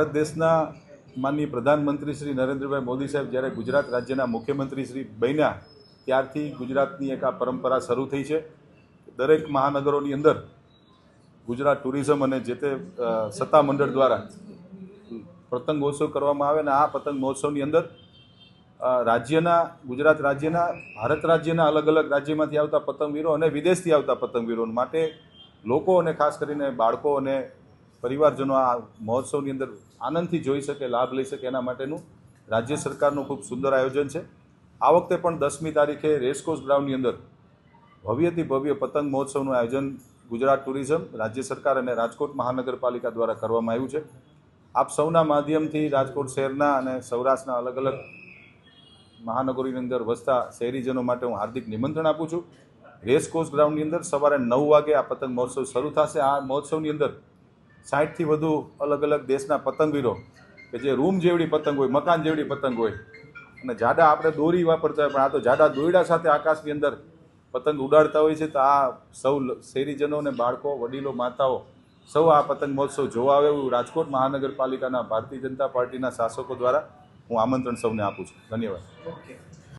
ભારત દેશના માનનીય પ્રધાનમંત્રી શ્રી નરેન્દ્રભાઈ મોદી સાહેબ જ્યારે ગુજરાત રાજ્યના મુખ્યમંત્રી શ્રી બન્યા ત્યારથી ગુજરાતની એક આ પરંપરા શરૂ થઈ છે. દરેક મહાનગરોની અંદર ગુજરાત ટુરિઝમ અને જે તે સત્તા મંડળ દ્વારા પતંગ મહોત્સવ કરવામાં આવે અને આ પતંગ મહોત્સવની અંદર ગુજરાત રાજ્યના ભારત રાજ્યના અલગ અલગ રાજ્યમાંથી આવતા પતંગવીરો અને વિદેશથી આવતા પતંગવીરો માટે લોકો અને ખાસ કરીને બાળકો અને પરિવારજનો આ મહોત્સવની અંદર આનંદથી જોઈ શકે, લાભ લઈ શકે એના માટેનું રાજ્ય સરકારનું ખૂબ સુંદર આયોજન છે. આ વખતે પણ 10મી તારીખે રેસકોર્સ ગ્રાઉન્ડની અંદર ભવ્યથી ભવ્ય પતંગ મહોત્સવનું આયોજન ગુજરાત ટુરિઝમ, રાજ્ય સરકાર અને રાજકોટ મહાનગરપાલિકા દ્વારા કરવામાં આવ્યું છે. આપ સૌના માધ્યમથી રાજકોટ શહેરના અને સૌરાષ્ટ્રના અલગ અલગ મહાનગરોની અંદર વસતા શહેરીજનો માટે હું હાર્દિક નિમંત્રણ આપું છું. રેસકોર્સ ગ્રાઉન્ડની અંદર સવારે 9 વાગે આ પતંગ મહોત્સવ શરૂ થશે. આ મહોત્સવની અંદર 60થી વધુ અલગ અલગ દેશના પતંગવીરો કે જે રૂમ જેવડી પતંગ હોય, મકાન જેવડી પતંગ હોય અને જાડા આપણે દોરી વાપરતા હોય પણ આ તો જાડા દોરડા સાથે આકાશની અંદર પતંગ ઉડાડતા હોય છે. તો આ સૌ શહેરીજનો અને બાળકો, વડીલો, માતાઓ સૌ આ પતંગ મહોત્સવ જોવા આવે એવું રાજકોટ મહાનગરપાલિકાના ભારતીય જનતા પાર્ટીના શાસકો દ્વારા હું આમંત્રણ સૌને આપું છું. ધન્યવાદ.